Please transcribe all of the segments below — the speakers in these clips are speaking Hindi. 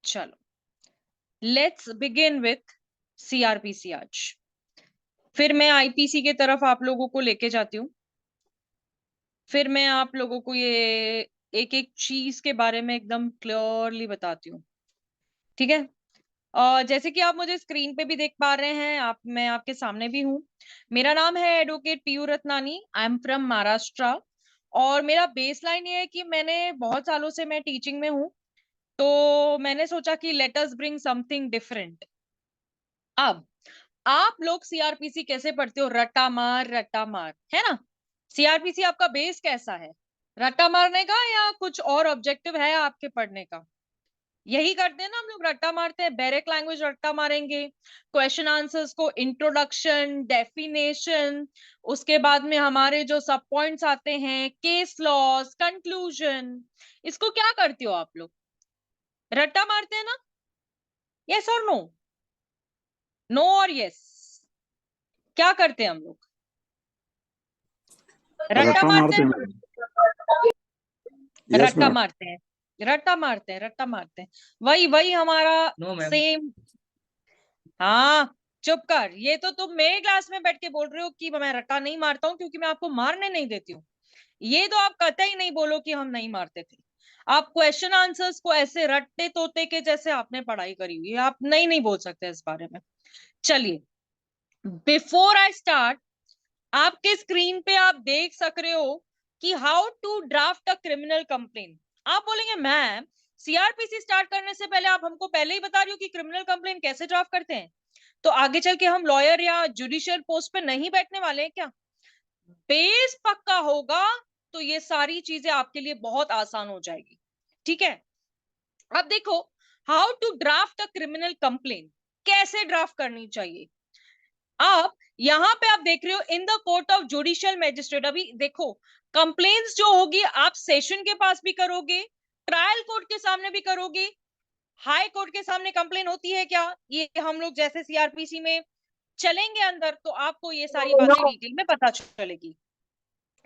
चलो, लेट्स बिगिन विथ सीआरपीसी आज। फिर मैं आईपीसी की तरफ आप लोगों को लेके जाती हूँ। फिर मैं आप लोगों को ये एक एक चीज के बारे में एकदम क्लियरली बताती हूँ। ठीक है। जैसे कि आप मुझे स्क्रीन पे भी देख पा रहे हैं, मैं आपके सामने भी हूँ। मेरा नाम है advocate Piyu Ratnani. I am from Maharashtra. और मेरा बेसलाइन ये है कि मैंने बहुत सालों से मैं टीचिंग में हूँ, तो मैंने सोचा कि let us bring something different. अब आप लोग सीआरपीसी कैसे पढ़ते हो? रट्टा मार, है ना? सीआरपीसी आपका बेस कैसा है? रट्टा मारने का या कुछ और ऑब्जेक्टिव है आपके पढ़ने का? यही करते हैं ना हम लोग, रट्टा मारते हैं। बैरेक लैंग्वेज रट्टा मारेंगे, क्वेश्चन आंसर्स को इंट्रोडक्शन, डेफिनेशन, उसके बाद में हमारे जो सब पॉइंट्स आते हैं, केस लॉस, कंक्लूजन, इसको क्या करते हो आप लोग? रट्टा मारते हैं ना? यस और नो? नो और यस? क्या करते हैं हम लोग? रट्टा मारते हैं ना? यस रट्टा मैम। मारते हैं, रट्टा मारते हैं, रट्टा मारते हैं। वही वही हमारा नो मैम। सेम। हाँ, चुप कर। ये तो तुम मेरे क्लास में बैठ के बोल रहे हो कि मैं रट्टा नहीं मारता हूँ क्योंकि मैं आपको मारने नहीं देती हूँ। ये तो आप कतई नहीं बोलो कि हम नहीं मारते थे। आप क्वेश्चन आंसर्स को ऐसे रट्टे तोते के जैसे आपने पढ़ाई करी हुई है, आप नहीं बोल सकते इस बारे में। चलिए, बिफोर आई स्टार्ट, आपके स्क्रीन पे आप देख सक रहे हो कि how to draft a criminal complaint. आप बोलेंगे मैम, सीआरपीसी स्टार्ट करने से पहले आप हमको पहले ही बता रही हो कि क्रिमिनल कंप्लेन कैसे ड्राफ्ट करते हैं, तो आगे चल के हम लॉयर या जुडिशियल पोस्ट पे नहीं बैठने वाले हैं क्या? बेस पक्का होगा तो ये सारी चीजें आपके लिए बहुत आसान हो जाएगी। ठीक है। अब देखो, how to draft a criminal complaint, कैसे ड्राफ्ट करनी चाहिए। आप यहां पे आप देख रहे हो in the court of judicial magistrate. अभी देखो, कंप्लेन्स जो होगी आप सेशन के पास भी करोगे, ट्रायल कोर्ट के सामने भी करोगे, हाई कोर्ट के सामने कंप्लेन होती है क्या, ये हम लोग जैसे सीआरपीसी में चलेंगे अंदर तो आपको ये सारी बातें डिटेल में पता चलेगी।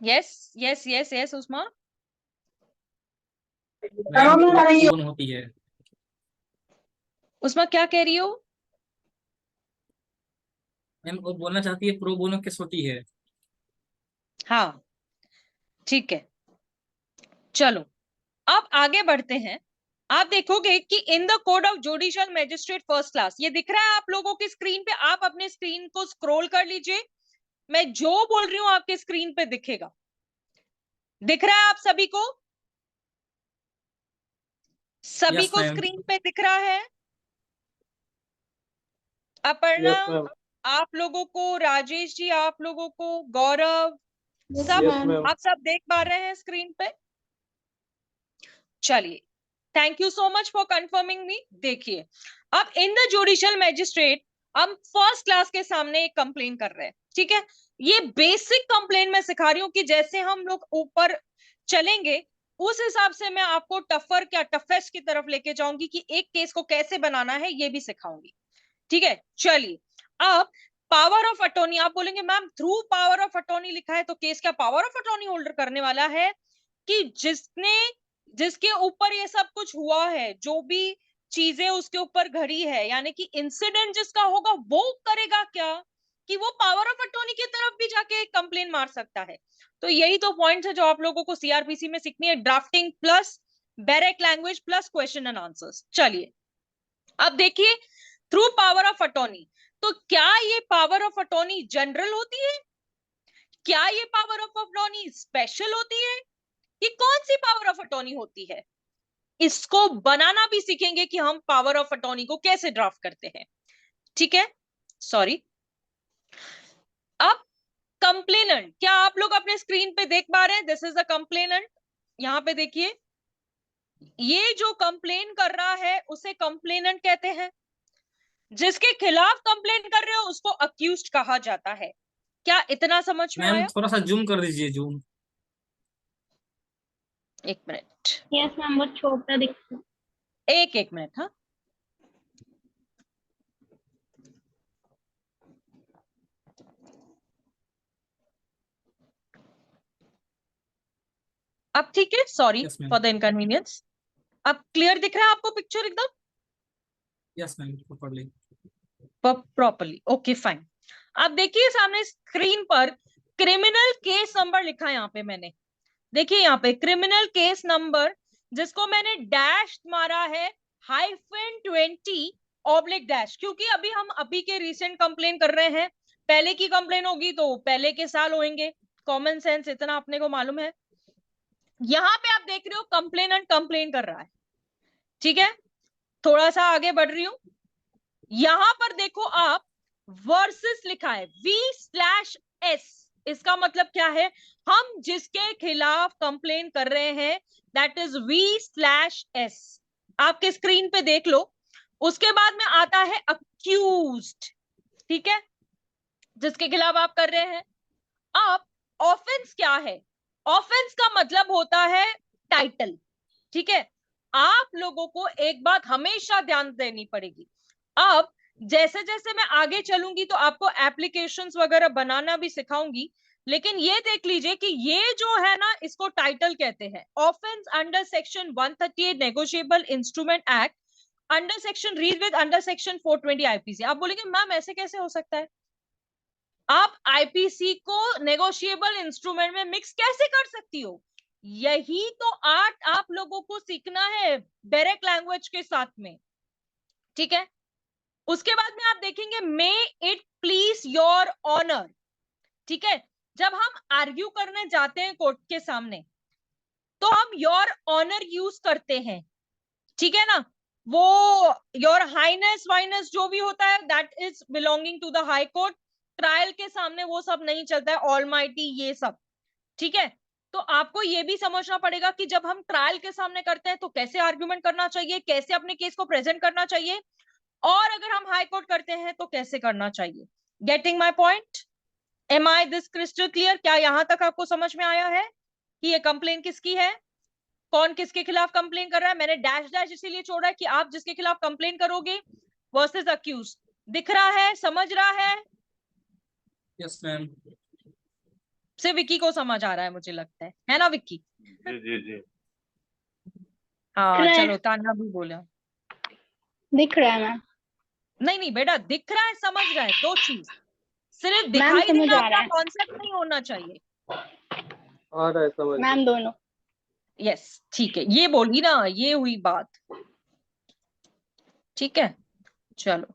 यस यस यस यस उस्मा। मैम कौन होती है? उस्मा क्या कह रही हो? मैम वो बोलना चाहती है प्रो बोनो किस होती है। हाँ, ठीक है। चलो, अब आगे बढ़ते हैं। आप देखोगे कि in the code of judicial magistrate first class, ये दिख रहा है आप लोगों की स्क्रीन पे। आप अपने स्क्रीन को स्क्रॉल कर लीजिए, मैं जो बोल रही हूं आपके स्क्रीन पे दिखेगा। दिख रहा है आप सभी को? सभी यस को मैम। स्क्रीन पे दिख रहा है? Aparna, yes ma'am. आप लोगों को, राजेश जी आप लोगों को, गौरव, सब यस मैम। आप सब देख पा रहे हैं स्क्रीन पे? चलिए, thank you so much for confirming me. देखिए, अब इन द जुडिशियल मैजिस्ट्रेट हम फर्स्ट क्लास के सामने एक कंप्लेन कर रहे हैं। ठीक है, ये बेसिक कंप्लेन मैं सिखा रही हूँ कि जैसे हम लोग ऊपर चलेंगे उस हिसाब से मैं आपको टफर क्या टफेस्ट की तरफ लेके जाऊंगी कि एक केस को कैसे बनाना है ये भी सिखाऊंगी। ठीक है, चलिए। अब पावर ऑफ अटॉर्नी, आप बोलेंगे ma'am through power of attorney लिखा है तो केस क्या पावर ऑफ अटॉर्नी होल्डर करने वाला है कि जिसके ऊपर ये सब कुछ हुआ है, जो भी चीजें उसके ऊपर घड़ी है, यानी कि इंसिडेंट जिसका होगा वो करेगा क्या, कि वो पावर ऑफ अटॉर्नी की तरफ भी जाके कंप्लेन मार सकता है? तो यही तो पॉइंट है जो आप लोगों को सीआरपीसी में सीखनी है, drafting plus direct language plus question and answers. चलिए, अब देखिए, थ्रू पावर ऑफ अटॉर्नी, तो क्या ये पावर ऑफ अटॉर्नी जनरल होती है? क्या ये पावर ऑफ अटॉर्नी स्पेशल होती है? ये कौन सी पावर ऑफ अटॉर्नी होती है? इसको बनाना भी सीखेंगे कि हम पावर ऑफ अटॉर्नी को कैसे ड्राफ्ट करते हैं। ठीक है, सॉरी। अब कंप्लेनेंट, क्या आप लोग अपने स्क्रीन पे देख पा रहे हैं? This is the complainant. यहां पे देखिए, ये जो कंप्लेन कर रहा है उसे कंप्लेनेंट कहते हैं। जिसके खिलाफ कंप्लेन कर रहे हो उसको अक्यूज्ड कहा जाता है। क्या इतना समझ में मैम आया? थोड़ा सा जूम कर दीजिए, जूम। एक मिनट, यस मैम, बहुत छोटा दिखता है। एक एक मिनट। हाँ, अब ठीक है, sorry yes ma'am. For the inconvenience. अब क्लियर दिख रहा है आपको पिक्चर एकदम? Yes ma'am, properly. Properly, okay fine. अब देखिए सामने स्क्रीन पर क्रिमिनल केस नंबर लिखा है यहाँ पे मैंने, देखिए यहाँ पे क्रिमिनल केस नंबर, जिसको मैंने डैश मारा है -20/, क्योंकि अभी हम अभी के रिसेंट कंप्लेन कर रहे हैं, पहले की कंप्लेन होगी तो पहले के साल होंगे, कॉमन सेंस इतना अपने को मालूम है। यहाँ पे आप देख रहे हो कंप्लेनेंट कंप्लेन कर रहा है, ठीक है, थोड़ा सा आगे बढ़ रही हूं, यहां पर देखो आप वर्सेस लिखा है V/S, इसका मतलब क्या है, हम जिसके खिलाफ कंप्लेन कर रहे हैं दैट इज V/S, आपके स्क्रीन पे देख लो। उसके बाद में आता है अक्यूज्ड, ठीक है, जिसके खिलाफ आप कर रहे हैं। अब ऑफेंस क्या है, ऑफेंस का मतलब होता है टाइटल, ठीक है, आप लोगों को एक बात हमेशा ध्यान देनी पड़ेगी। अब जैसे जैसे मैं आगे चलूंगी तो आपको एप्लीकेशंस वगैरह बनाना भी सिखाऊंगी, लेकिन ये देख लीजिए कि ये जो है ना, इसको टाइटल कहते हैं, offence under section 138 negotiable instrument act, under section read with under section 420 IPC. आप बोलेंगे मैम ऐसे कैसे हो सकता है, आप आईपीसी को नेगोशिएबल इंस्ट्रूमेंट में मिक्स कैसे कर सकती हो, यही तो आर्ट आप लोगों को सीखना है डायरेक्ट लैंग्वेज के साथ में, ठीक है। उसके बाद में आप देखेंगे may it please your honour, ठीक है, जब हम आर्ग्यू करने जाते हैं कोर्ट के सामने तो हम योर ऑनर यूज करते हैं, ठीक है ना, वो योर हाइनेस वाइनेस जो भी होता है that is belonging to the high court, trial के सामने वो सब नहीं चलता है, ऑलमाइटी ये सब, ठीक है। तो आपको ये भी समझना पड़ेगा कि जब हम ट्रायल के सामने करते हैं तो कैसे आर्ग्यूमेंट करना चाहिए, कैसे अपने केस को प्रेजेंट करना चाहिए, और अगर हम हाई कोर्ट करते हैं तो कैसे करना चाहिए। Getting my point, am I this crystal clear, क्या यहां तक आपको समझ में आया है कि ये कंप्लेन किसकी है, कौन किसके खिलाफ कंप्लेन कर रहा है। मैंने डैश डैश इसीलिए छोड़ा है कि आप जिसके खिलाफ कंप्लेन करोगे वर्सेस अक्यूज, दिख रहा है, समझ रहा है, यस मैम। से विक्की को समझ आ रहा है मुझे लगता है ना विक्की? जी जी जी। हाँ चलो, तान्या भी बोला। दिख रहा है मैम। नहीं नहीं बेटा, दिख रहा है समझ रहा है, दो चीज, सिर्फ मैम दिखाई समझ देना आ रहा अपना है कॉन्सेप्ट नहीं होना चाहिए। आ रहा है समझ में। मैम, दोनों। यस ठीक है, ये बोली ना, ये हुई बात, ठीक है, चलो।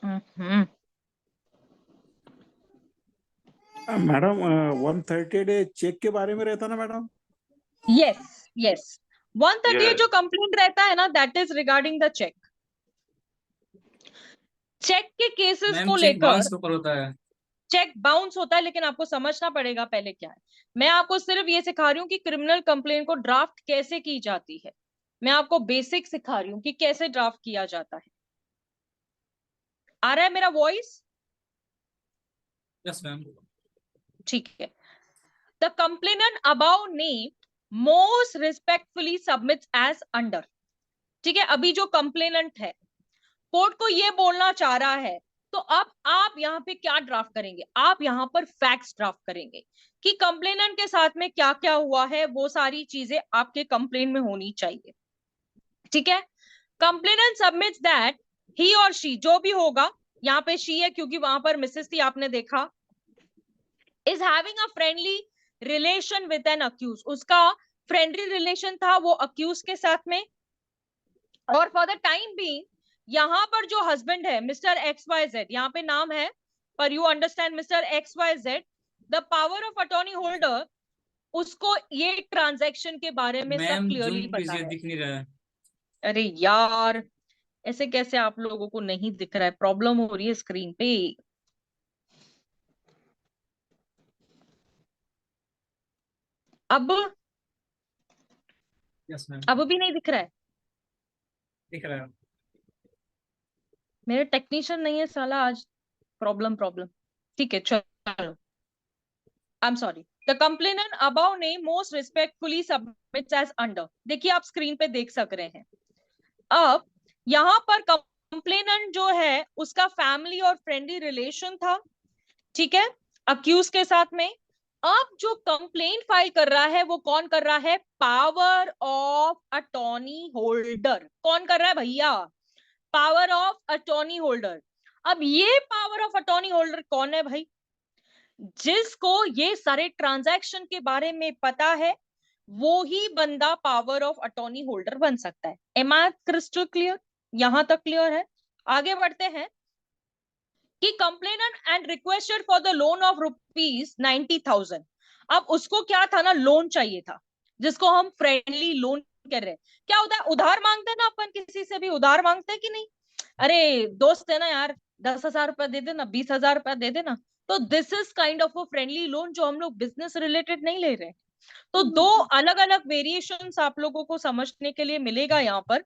हम्म, मैडम 130 चेक के बारे में रहता ना मैडम? Yes yes, 138 Yes. जो कंप्लेंट रहता है ना that is regarding the cheque, cheque के केसेस मैम को चेक लेकर, बाउंस के ऊपर होता है। चेक बाउंस होता है, लेकिन आपको समझना पड़ेगा पहले क्या है। मैं आपको सिर्फ ये सिखा रही हूँ कि क्रिमिनल कंप्लेंट को ड्राफ्ट कैसे की जाती है, मैं आपको बेसिक सिखा रही हूँ कि कैसे ड्राफ्ट किया जाता है। आ रहा है मेरा वॉइस? Yes ma'am. ठीक है। The complainant above name most respectfully submits as under, ठीक है, अभी जो कंप्लेनेंट है कोर्ट को ये बोलना चाह रहा है, तो अब आप यहाँ पे क्या ड्राफ्ट करेंगे, आप यहाँ पर फैक्ट्स ड्राफ्ट करेंगे कि कंप्लेनेंट के साथ में क्या क्या हुआ है, वो सारी चीजें आपके कंप्लेन में होनी चाहिए, ठीक है। कंप्लेनेंट सबमिट्स दैट ही और शी, जो भी होगा, यहाँ पे शी है क्योंकि वहां पर मिसेस थी आपने देखा, is having a friendly relation with an accuse, उसका फ्रेंडली रिलेशन था वो अक्यूज के साथ में, और फॉर द टाइम बीइंग यहाँ पर जो हस्बैंड है मिस्टर XYZ, यहाँ पे नाम है पर you understand mister XYZ, the power of attorney holder, उसको ये ट्रांजैक्शन के बारे में सब मैम क्लियरली जूम पता कीजिए, है। दिख नहीं रहा है। अरे यार, ऐसे कैसे आप लोगों को नहीं दिख रहा है, प्रॉब्लम हो रही है स्क्रीन पे। अब यस मैम, अब भी नहीं दिख रहा है, दिख रहा है। मेरे टेक्नीशियन नहीं है साला आज, प्रॉब्लम प्रॉब्लम, ठीक है चलो। I am sorry, the complainant above name most respectfully submits as under, देखिए आप स्क्रीन पे देख सक रहे हैं। अब यहाँ पर कंप्लेनेंट जो है उसका फैमिली और फ्रेंडली रिलेशन था, ठीक है, अक्यूज के साथ में, अब जो कंप्लेंट फाइल कर रहा है वो कौन कर रहा है? Power of attorney holder. कौन कर रहा है भैया? Power of attorney holder. अब ये पावर ऑफ अटॉर्नी होल्डर कौन है भाई? जिसको ये सारे ट्रांजैक्शन के बारे में पता है, वो ही बंदा पावर ऑफ अटॉर्नी होल्डर बन सकता है। एम आई क्रिस्टल क्लियर? यहां तक क्लियर है? आगे बढ़ते हैं कि complainant and requested for the loan of ₹90,000। अब उसको क्या था ना, लोन चाहिए था, जिसको हम फ्रेंडली लोन कह रहे हैं। क्या होता है? उधार मांगते हैं ना, अपन किसी से भी उधार मांगते हैं कि नहीं? अरे दोस्त है ना यार, 10,000 रुपया दे देना, 20,000 रुपया दे देना। तो this is kind of a friendly loan, जो हम लोग बिजनेस रिलेटेड नहीं ले रहे। तो दो अलग अलग वेरिएशंस आप लोगों को समझने के लिए मिलेगा यहाँ पर।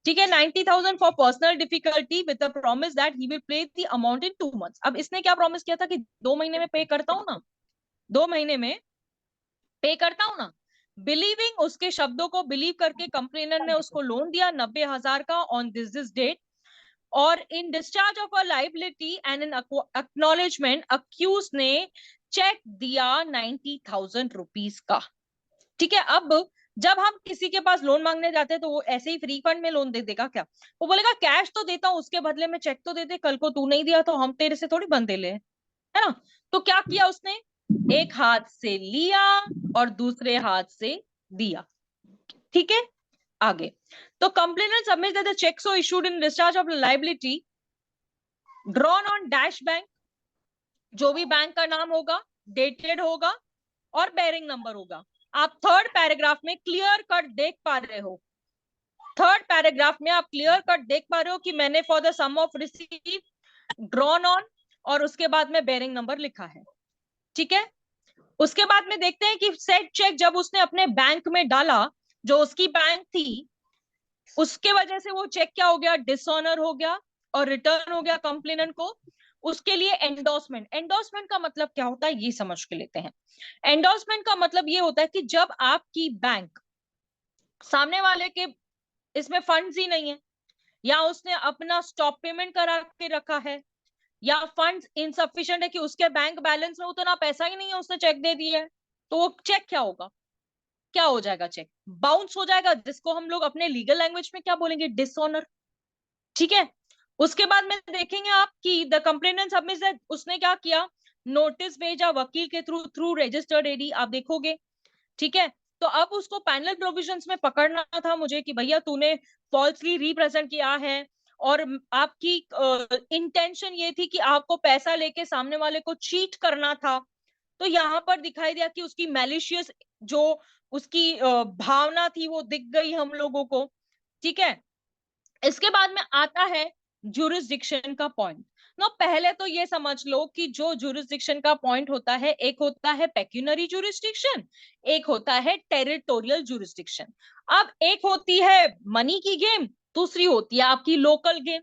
ठीक है, 90,000 for personal difficulty with the promise that he will pay the amount in 2 months। अब इसने क्या प्रॉमिस किया था कि 2 महीने में पे करता हूं ना, 2 महीने में पे करता हूं ना। बिलीविंग, उसके शब्दों को बिलीव करके कंप्लेनर ने उसको लोन दिया 90,000 का ऑन दिस डेट। और in discharge of a liability and in acknowledgement accused ने चेक दिया 90,000 रुपीज का। ठीक है, अब जब हम किसी के पास लोन मांगने जाते हैं तो वो ऐसे ही फ्री फंड में लोन दे देगा क्या? वो बोलेगा कैश तो देता हूं, उसके बदले में चेक तो दे दे, कल को तू नहीं दिया तो हम तेरे से थोड़ी बंदे ले, है ना? तो क्या किया उसने? एक हाथ से लिया और दूसरे हाथ से दिया। ठीक है, आगे। तो complainant submit that the cheques so issued in discharge of liability drawn on dash bank, जो भी बैंक का नाम होगा, डेटेड होगा और बेरिंग नंबर होगा। आप थर्ड पैराग्राफ में क्लियर कट देख पा रहे हो, थर्ड पैराग्राफ में आप क्लियर कट देख पा रहे हो कि मैंने for the sum of receive drawn on और उसके बाद में बेरिंग नंबर लिखा है। ठीक है, उसके बाद में देखते हैं कि सेट चेक जब उसने अपने बैंक में डाला, जो उसकी बैंक थी, उसके वजह से वो चेक क्या हो गया? डिसऑनर हो गया और रिटर्न हो गया कंप्लेनेंट को। उसके लिए एंडोर्समेंट, एंडोर्समेंट का मतलब क्या होता है ये समझ के लेते हैं। एंडोर्समेंट का मतलब ये होता है कि जब आपकी बैंक सामने वाले के इसमें फंड्स ही नहीं है, या उसने अपना स्टॉप पेमेंट करा के रखा है, या फंड्स इनसफिशिएंट है कि उसके बैंक बैलेंस में उतना पैसा ही नहीं है, उसने चेक दे दिया है, तो वो चेक क्या होगा? क्या हो जाएगा? चेक बाउंस हो जाएगा, जिसको हम लोग अपने लीगल लैंग्वेज में क्या बोलेंगे? डिसऑनर। ठीक है, उसके बाद में देखेंगे आप कि द कंप्लेनेंट सबमिट्स दैट, उसने क्या किया? नोटिस भेजा वकील के थ्रू रजिस्टर्ड एडी, आप देखोगे। ठीक है, तो अब उसको पैनल प्रोविजंस में पकड़ना था मुझे कि भैया तूने फॉल्सली रिप्रेजेंट किया है और आपकी इंटेंशन ये थी कि आपको पैसा लेके सामने वाले को चीट करना था। तो यहाँ पर दिखाई दिया कि उसकी मैलिशियस जो उसकी भावना थी वो दिख गई हम लोगों को। ठीक है, इसके बाद में आता है जुरिस्डिक्शन का पॉइंट। ना पहले तो ये समझ लो कि जो जुरिस्डिक्शन का पॉइंट होता है, एक होता है पेक्यूनरी जुरिस्डिक्शन, एक होता है टेरिटोरियल जुरिस्डिक्शन। अब एक होती है मनी की गेम, दूसरी होती है आपकी लोकल गेम।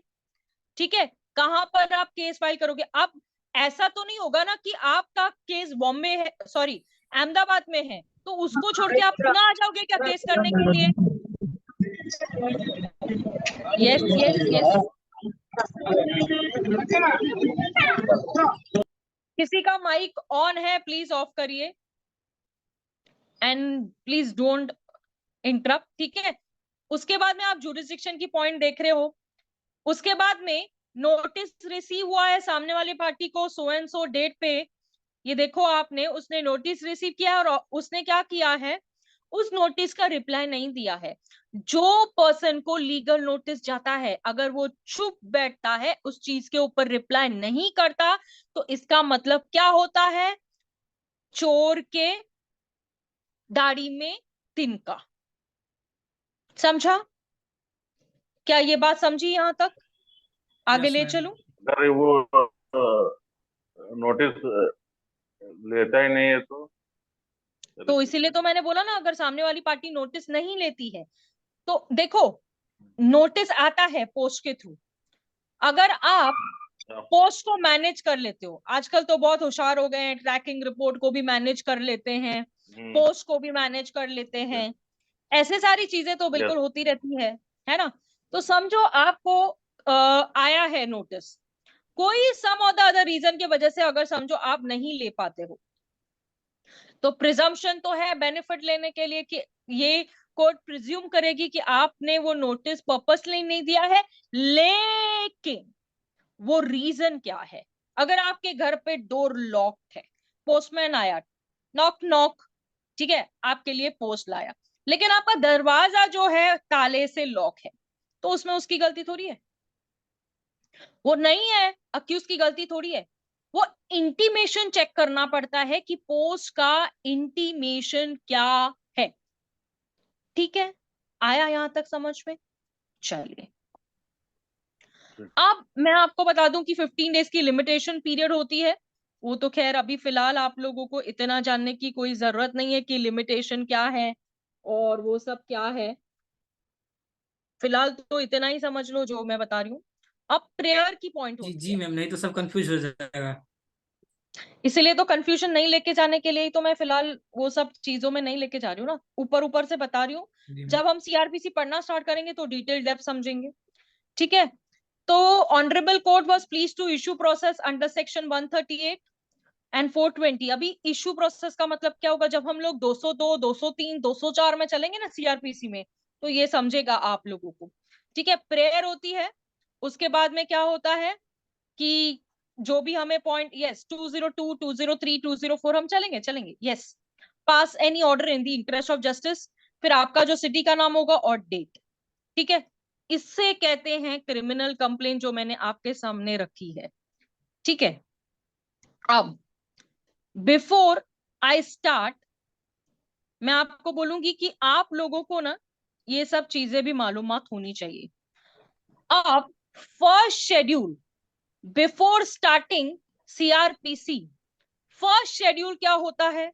ठीक है, कहां पर आप केस फाइल करोगे? अब ऐसा तो नहीं होगा ना कि आपका केस बॉम्बे है, सॉरी अहमदाबाद में है, तो उसको छोड़ के आप पुनः आ जाओगे क्या केस करने के लिए? यस यस यस, किसी का माइक ऑन है प्लीज ऑफ करिए एंड प्लीज डोंट इंटरप्ट। ठीक है, उसके बाद में आप जुरिस्डिक्शन की पॉइंट देख रहे हो। उसके बाद में नोटिस रिसीव हुआ है सामने वाली पार्टी को सो एंड सो डेट पे, ये देखो आपने, उसने नोटिस रिसीव किया और उसने क्या किया है? उस नोटिस का रिप्लाई नहीं दिया है। जो पर्सन को लीगल नोटिस जाता है, अगर वो चुप बैठता है, उस चीज के ऊपर रिप्लाई नहीं करता, तो इसका मतलब क्या होता है? चोर के दाढ़ी में तिनका। समझा? क्या ये बात समझी यहां तक? आगे Yes, ले ma'am. चलूं? अरे वो नोटिस लेता ही नहीं है तो इसीलिए तो मैंने बोला ना, अगर सामने वाली पार्टी नोटिस नहीं लेती है तो देखो, नोटिस आता है पोस्ट के थ्रू। अगर आप पोस्ट को मैनेज कर लेते हो, आजकल तो बहुत होशियार हो गए हैं, ट्रैकिंग रिपोर्ट को भी मैनेज कर लेते हैं, पोस्ट को भी मैनेज कर लेते हैं, ऐसे सारी चीजें तो बिल्कुल होती रहती है ना? तो समझो आपको आया है नोटिस, कोई सम और द अदर रीजन की वजह से अगर समझो आप नहीं ले पाते हो, तो प्रिजम्पशन तो है बेनिफिट लेने के लिए कि ये कोर्ट प्रिज्यूम करेगी कि आपने वो नोटिस पर्पसली नहीं दिया है, लेकिन वो रीजन क्या है। अगर आपके घर पे डोर लॉक्ड है, पोस्टमैन आया, नॉक नॉक, ठीक है, आपके लिए पोस्ट लाया, लेकिन आपका दरवाजा जो है ताले से लॉक है, तो उसमें उसकी गलती थोड़ी है, वो नहीं है, अक्यूज की गलती थोड़ी है। वो इंटीमेशन चेक करना पड़ता है कि पोस्ट का इंटीमेशन क्या है। ठीक है, आया यहां तक समझ में? चलिए, अब मैं आपको बता दूं कि 15 डेज की लिमिटेशन पीरियड होती है। वो तो खैर अभी फिलहाल आप लोगों को इतना जानने की कोई जरूरत नहीं है कि लिमिटेशन क्या है और वो सब क्या है। फिलहाल तो इतना ही समझ लो जो मैं बता रही हूँ। अब प्रेयर की पॉइंट जी होती जी है, मैम, नहीं तो सब कंफ्यूज हो जाएगा। इसीलिए तो कंफ्यूजन नहीं लेके जाने के लिए ही तो मैं फिलहाल वो सब चीजों में नहीं लेके जा रही हूँ ना, ऊपर ऊपर से बता रही हूँ। जी मैम। जब हम सीआरपीसी पढ़ना स्टार्ट करेंगे तो डिटेल डेप्थ समझेंगे। ठीक है, तो honourable court was please to issue process under section 138 and 420। अभी इशू प्रोसेस का मतलब क्या होगा, जब हम लोग 202, 203, 204 में चलेंगे ना सीआरपीसी में, तो ये समझेगा आप लोगों को। ठीक है, प्रेयर होती है, उसके बाद में क्या होता है कि जो भी हमें पॉइंट, यस 202, 203, 204 हम चलेंगे yes. Pass any order in the interest of justice, फिर आपका जो सिटी का नाम होगा और डेट। ठीक है, इससे कहते हैं क्रिमिनल कंप्लेंट जो मैंने आपके सामने रखी है। ठीक है, अब बिफोर आई स्टार्ट मैं आपको बोलूंगी कि आप लोगों को ना ये सब चीजें भी मालूमात होनी चाहिए। अब first schedule before starting CrPC, first schedule क्या होता है,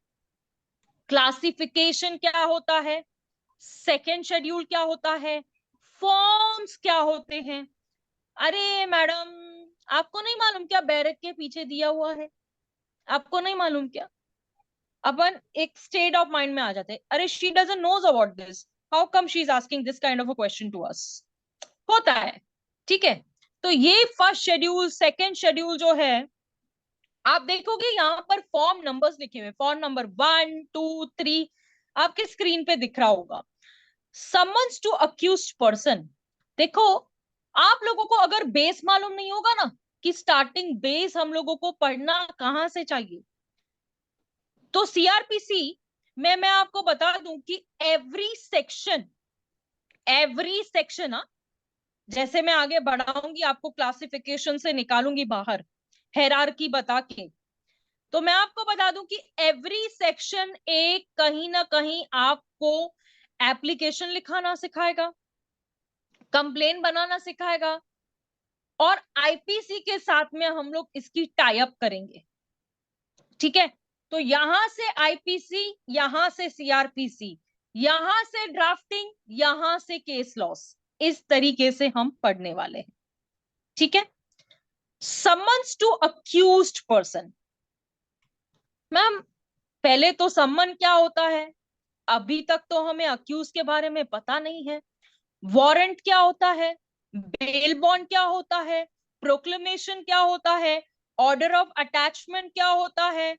क्लासिफिकेशन क्या होता है, सेकेंड शेड्यूल क्या होता है, फॉर्म्स क्या होते हैं। अरे मैडम, आपको नहीं मालूम क्या बैरक के पीछे दिया हुआ है? आपको नहीं मालूम क्या? अपन एक स्टेट ऑफ माइंड में आ जाते हैं, अरे she doesn't knows about this, how come she is asking this kind of a question to us, होता है। ठीक है, तो ये फर्स्ट शेड्यूल सेकेंड शेड्यूल जो है, आप देखोगे यहाँ पर फॉर्म नंबर्स लिखे हुए, फॉर्म नंबर 1, 2, 3 आपके स्क्रीन पे दिख रहा होगा। समन्स टू अक्यूज्ड पर्सन, देखो आप लोगों को अगर बेस मालूम नहीं होगा ना कि स्टार्टिंग बेस हम लोगों को पढ़ना कहां से चाहिए, तो सीआरपीसी में मैं आपको बता दूं कि एवरी सेक्शन जैसे मैं आगे बढ़ाऊंगी आपको क्लासिफिकेशन से निकालूंगी बाहर, हेरारकी बता के, तो मैं आपको बता दूं कि एवरी सेक्शन एक कहीं ना कहीं आपको एप्लीकेशन लिखाना सिखाएगा, कंप्लेन बनाना सिखाएगा, और आईपीसी के साथ में हम लोग इसकी टाई अप करेंगे। ठीक है, तो यहां से आईपीसी, यहां से सीआरपीसी, यहां से ड्राफ्टिंग, यहां से केस लॉस, इस तरीके से हम पढ़ने वाले हैं। ठीक है, summons to accused person, ma'am पहले तो सम्मन क्या होता है, अभी तक तो हमें अक्यूज के बारे में पता नहीं है। वारंट क्या होता है, बेल बॉन्ड क्या होता है, प्रोक्लेमेशन क्या होता है, ऑर्डर ऑफ अटैचमेंट क्या होता है,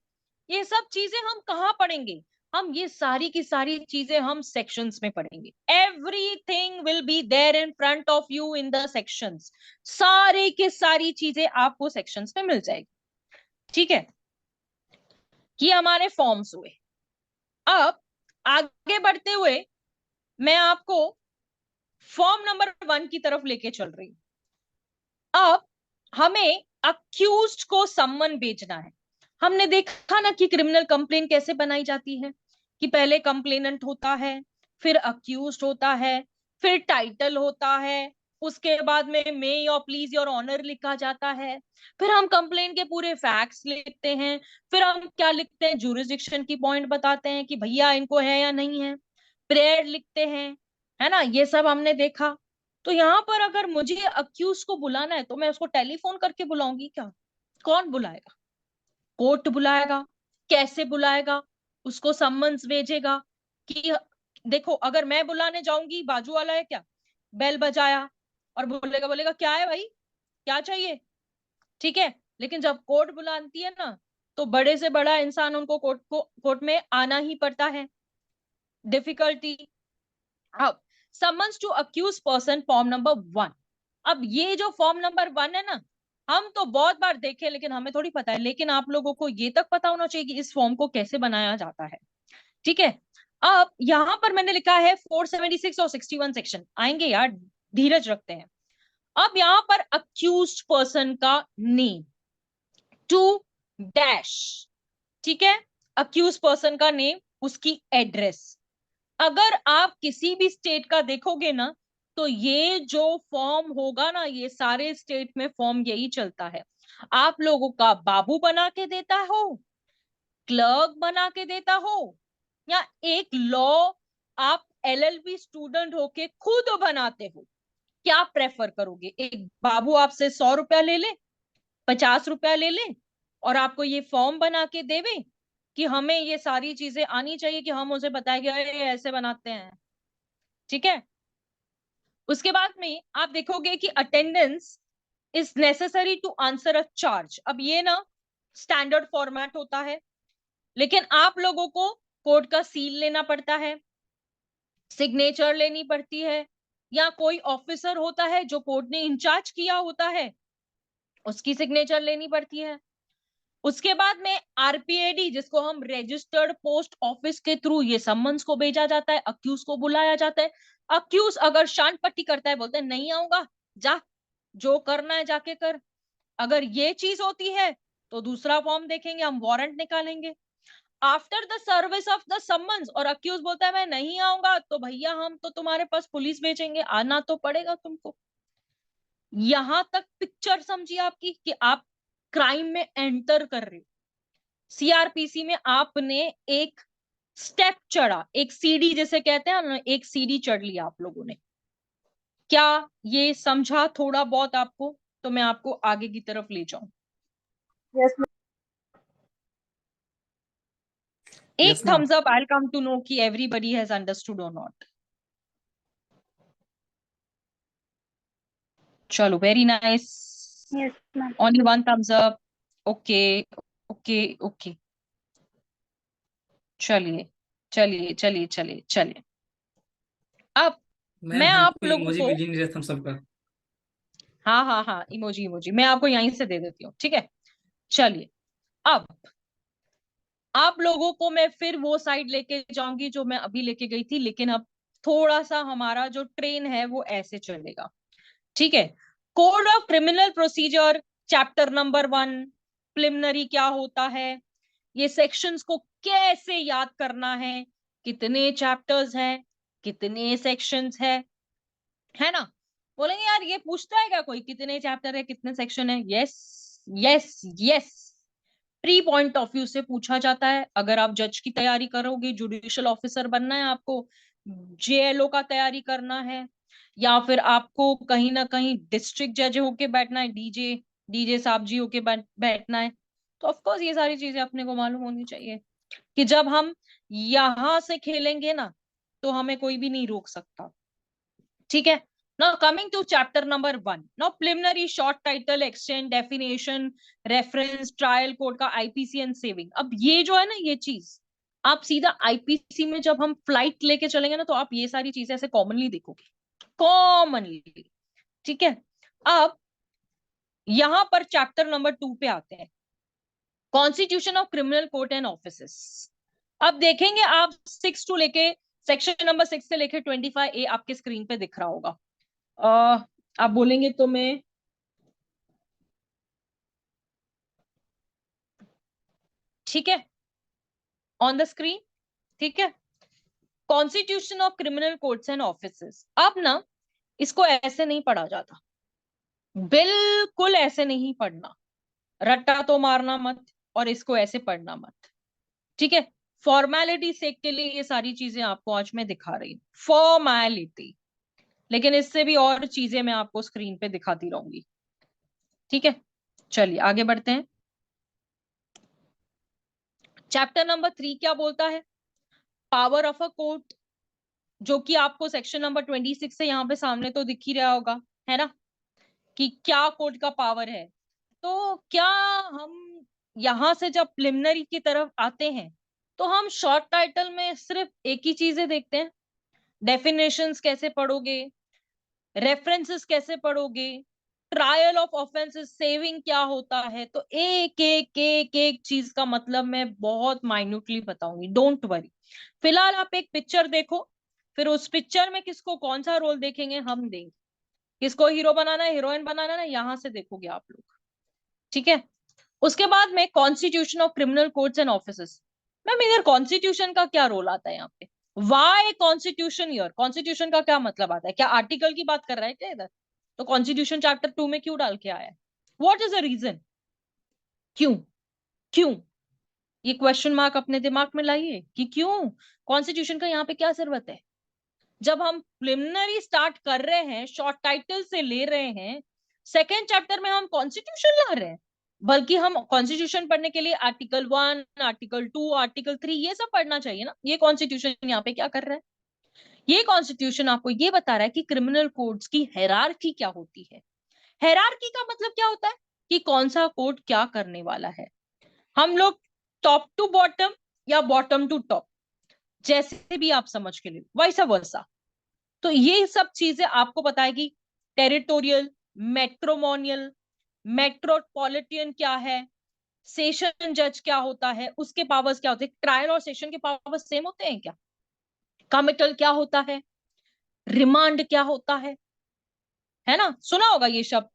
ये सब चीजें हम कहाँ पढ़ेंगे? हम ये सारी की सारी चीजें हम सेक्शंस में पढ़ेंगे। Everything will be there in front of you in the sections, सारी की सारी चीजें आपको सेक्शंस में मिल जाएगी। ठीक है, ये हमारे फॉर्म्स हुए। अब आगे बढ़ते हुए मैं आपको फॉर्म नंबर 1 की तरफ लेके चल रही हूं। अब हमें अक्यूज्ड को सम्मन भेजना है। हमने देखा ना कि क्रिमिनल कंप्लेन कैसे बनाई जाती है, कि पहले कंप्लेनेंट होता है, फिर अक्यूज्ड होता है, फिर टाइटल होता है, उसके बाद में मे और प्लीज योर ऑनर लिखा जाता है, फिर हम कंप्लेन के पूरे फैक्ट्स लिखते हैं, फिर हम क्या लिखते हैं, जुरिस्डिक्शन की पॉइंट बताते हैं कि भैया इनको है या नहीं है, प्रेयर लिखते हैं, है ना, ये सब हमने देखा। तो यहाँ पर अगर मुझे अक्यूज को बुलाना है तो मैं उसको टेलीफोन करके बुलाऊंगी क्या? कौन बुलाएगा? कोर्ट बुलाएगा। कैसे बुलाएगा? उसको सम्मन्स भेजेगा कि देखो, अगर मैं बुलाने जाऊंगी, बाजू वाला है क्या, बेल बजाया और बोलेगा क्या है भाई, क्या चाहिए? ठीक है, लेकिन जब कोर्ट बुलाती है ना, तो बड़े से बड़ा इंसान उनको कोर्ट में आना ही पड़ता है। डिफिकल्टी। अब summons to accuse person form number 1। अब ये जो फॉर्म नंबर 1 है ना, हम तो बहुत बार देखे लेकिन हमें थोड़ी पता है, लेकिन आप लोगों को ये तक पता होना चाहिए कि इस फॉर्म को कैसे बनाया जाता है। ठीक है, अब यहां पर मैंने लिखा है 476 और 61 सेक्शन आएंगे यार, धीरज रखते हैं। अब यहां पर अक्यूज्ड पर्सन का नेम टू डैश, ठीक है, अक्यूज पर्सन का नेम, उसकी एड्रेस। अगर आप किसी भी स्टेट का देखोगे ना, तो ये जो फॉर्म होगा ना, ये सारे स्टेट में फॉर्म यही चलता है। आप लोगों का बाबू बना के देता हो, क्लर्क बना के देता हो, या एक लॉ आप एलएलबी स्टूडेंट होके खुद बनाते हो, क्या प्रेफर करोगे? एक बाबू आपसे 100 रुपया ले ले, 50 रुपया ले ले, और आपको ये फॉर्म बना के देवे कि हमें ये सारी चीजें आनी चाहिए, कि हम उसे बताए कि अरे ऐसे बनाते हैं। ठीक है, उसके बाद में आप देखोगे कि attendance is necessary to answer a charge. अब ये ना स्टैंडर्ड फॉर्मेट होता है, लेकिन आप लोगों को कोर्ट का सील लेना पड़ता है, सिग्नेचर लेनी पड़ती है, या कोई ऑफिसर होता है जो कोर्ट ने इंचार्ज किया होता है, उसकी सिग्नेचर लेनी पड़ती है। उसके बाद में आरपीएडी, जिसको हम रजिस्टर्ड पोस्ट ऑफिस के थ्रू ये सम्मन्स को भेजा जाता है, अक्यूज को बुलाया जाता है। अक्यूज अगर शांत पट्टी करता है, बोलते हैं नहीं आऊंगा, जा जो करना है जाके कर। अगर ये चीज होती है तो दूसरा फॉर्म देखेंगे, हम वारंट निकालेंगे। After the service of the summons, और अक्यूज बोलता है मैं नहीं आऊंगा, तो भैया हम तो तुम्हारे पास पुलिस भेजेंगे, आना तो पड़ेगा तुमको। यहां तक पिक्चर समझिए आपकी, कि आप क्राइम में एंटर कर रहे हो। सीआरपीसी में आपने एक स्टेप चढ़ा, एक सीढ़ी जिसे कहते हैं ना, एक सीढ़ी चढ़ लिया आप लोगों ने। क्या ये समझा थोड़ा बहुत आपको? तो मैं आपको आगे की तरफ ले जाऊं। Yes, एक Yes, ma'am. Thumbs up, I come to know कि एवरीबडी हैज अंडरस्टूड और नॉट। चलो, very nice, yes, ma'am. Only one thumbs up. Okay okay okay, चलिए चलिए चलिए चलिए चलिए। अब मैम मैं आप हमको लोगों इमोजी को, मिल ही नहीं रहा था सबका। हाँ हाँ हाँ, इमोजी इमोजी मैं आपको यहीं से दे देती हूँ, ठीक है। चलिए, अब आप लोगों को मैं फिर वो साइड लेके जाऊंगी जो मैं अभी लेके गई थी, लेकिन अब थोड़ा सा हमारा जो ट्रेन है वो ऐसे चलेगा। ठीक है, code of criminal procedure chapter number 1, preliminary क्या होता है, ये सेक्शंस को कैसे याद करना है, कितने चैप्टर्स हैं, कितने सेक्शंस है ना। बोलेंगे यार ये पूछता है क्या कोई, कितने चैप्टर है कितने सेक्शन है? Yes yes yes, pre point of view से पूछा जाता है। अगर आप जज की तैयारी करोगे, जुडिशियल ऑफिसर बनना है आपको, जेएलओ का तैयारी करना है, या फिर आपको कहीं ना कहीं डिस्ट्रिक्ट जज होके बैठना है, डीजे डीजे साहब जी होके बैठना है, तो ऑफ कोर्स ये सारी चीजें अपने को मालूम होनी चाहिए कि जब हम यहां से खेलेंगे ना, तो हमें कोई भी नहीं रोक सकता। ठीक है, now coming to chapter number 1, now preliminary short title extent definition reference trial court का आईपीसी एंड सेविंग। अब ये जो है ना, ये चीज आप सीधा आईपीसी में जब हम फ्लाइट लेके चलेंगे ना, तो आप ये सारी चीजें ऐसे कॉमनली देखोगे, कॉमनली। ठीक है, अब यहां पर चैप्टर नंबर 2 पे आते हैं, constitution of criminal court and offices. अब देखेंगे आप 6 टू लेके, सेक्शन नंबर 6 से लेके 25A आपके स्क्रीन पे दिख रहा होगा। आप बोलेंगे तो मैं, ठीक है, ऑन द स्क्रीन, ठीक है, constitution of criminal courts and offices. अब ना इसको ऐसे नहीं पढ़ा जाता, बिल्कुल ऐसे नहीं पढ़ना, रट्टा तो मारना मत, और इसको ऐसे पढ़ना मत। ठीक है, फॉर्मेलिटी सेक के लिए ये सारी चीजें आपको आज मैं दिखा रही हूँ, फॉर्मेलिटी, लेकिन इससे भी और चीजें मैं आपको स्क्रीन पे दिखाती रहूंगी। ठीक है, चलिए आगे बढ़ते हैं। चैप्टर नंबर 3 क्या बोलता है? पावर ऑफ अ कोर्ट, जो कि आपको सेक्शन नंबर 26 से यहाँ पे सामने तो दिख ही रहा होगा, है ना, कि क्या कोर्ट का पावर है। तो क्या हम यहां से जब प्रिलिमिनरी की तरफ आते हैं तो हम शॉर्ट टाइटल में सिर्फ एक ही चीजें देखते हैं, डेफिनेशंस कैसे पढ़ोगे, रेफरेंसेस कैसे पढ़ोगे, ट्रायल ऑफ ऑफेंसेस, सेविंग क्या होता है, तो एक एक एक एक चीज का मतलब मैं बहुत माइन्यूटली बताऊंगी, डोंट वरी। फिलहाल आप एक पिक्चर देखो, फिर उस पिक्चर में किसको कौन सा रोल देखेंगे हम देंगे, किसको हीरो बनाना है हीरोइन बनाना है, यहां से देखोगे आप लोग, ठीक है। उसके बाद में constitution of criminal courts and offices. Ma'am इधर कॉन्स्टिट्यूशन का क्या रोल आता है यहाँ पे, वाई कॉन्स्टिट्यूशन ईयर, कॉन्स्टिट्यूशन का क्या मतलब आता है, क्या आर्टिकल की बात कर रहा है क्या इधर, तो कॉन्स्टिट्यूशन चैप्टर 2 में क्यों डाल के आया है, व्हाट इज द रीजन, क्यों क्यों, ये क्वेश्चन मार्क अपने दिमाग में लाइए कि क्यों कॉन्स्टिट्यूशन का यहाँ पे क्या जरूरत है। जब हम प्रिलिमिनरी स्टार्ट कर रहे हैं, शॉर्ट टाइटल से ले रहे हैं, सेकेंड चैप्टर में हम कॉन्स्टिट्यूशन ला रहे हैं, बल्कि हम कॉन्स्टिट्यूशन पढ़ने के लिए आर्टिकल 1, आर्टिकल 2, आर्टिकल 3 ये सब पढ़ना चाहिए ना। ये कॉन्स्टिट्यूशन यहाँ पे क्या कर रहा है, ये कॉन्स्टिट्यूशन आपको ये बता रहा है कि क्रिमिनल कोड्स की हायरार्की क्या होती है। हायरार्की का मतलब क्या होता है कि कौन सा कोड क्या करने वाला है। हम लोग टॉप टू बॉटम या बॉटम टू टॉप, जैसे भी आप समझ के लिए, वैसा वैसा, तो ये सब चीजें आपको बताएगी। टेरिटोरियल, मेट्रोमोनियल, मेट्रोपॉलिटन क्या है, सेशन जज क्या होता है, उसके पावर्स क्या होते हैं, ट्रायल और सेशन के पावर्स सेम होते हैं क्या, कमिटल क्या होता है, रिमांड क्या होता है ना, सुना होगा ये शब्द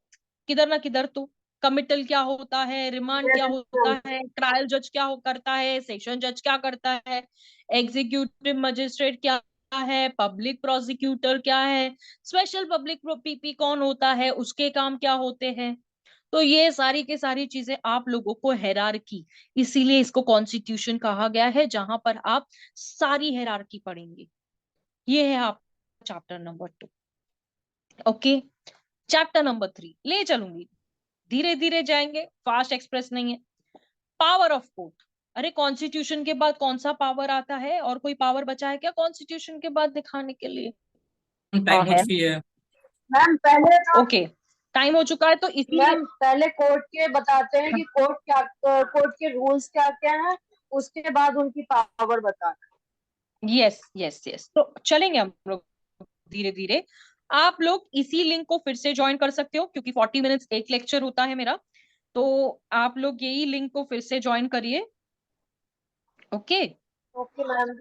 किधर ना किधर तो। कमिटल क्या होता है, रिमांड क्या होता है, ट्रायल जज क्या करता है, सेशन जज क्या करता है, एग्जीक्यूटिव मजिस्ट्रेट क्या है, पब्लिक प्रोसिक्यूटर क्या है, स्पेशल पब्लिक पीपी कौन होता है, उसके काम क्या होते हैं। तो ये सारी की सारी चीजें आप लोगों को हायरार्की, इसीलिए इसको कॉन्स्टिट्यूशन कहा गया है, जहां पर आप सारी हायरार्की पढ़ेंगे। ये है आप chapter number 2। Okay, chapter number 3 ले चलूंगी, धीरे धीरे जाएंगे, फास्ट एक्सप्रेस नहीं है। पावर ऑफ कोर्ट, अरे कॉन्स्टिट्यूशन के बाद कौन सा पावर आता है, और कोई पावर बचा है क्या कॉन्स्टिट्यूशन के बाद दिखाने के लिए, टाइम हो है। चुकी है। मैम पहले तो ओके, टाइम हो चुका है, तो इसीलिए मैम पहले कोर्ट के बताते हैं कि कोर्ट के रूल्स क्या क्या हैं, उसके बाद उनकी पावर बताना। यस यस यस, तो चलेंगे हम लोग धीरे धीरे। आप लोग इसी लिंक को फिर से ज्वाइन कर सकते हो, क्योंकि 40 मिनट्स एक लेक्चर होता है मेरा, तो आप लोग यही लिंक को फिर से ज्वाइन करिए। Okay okay ma'am.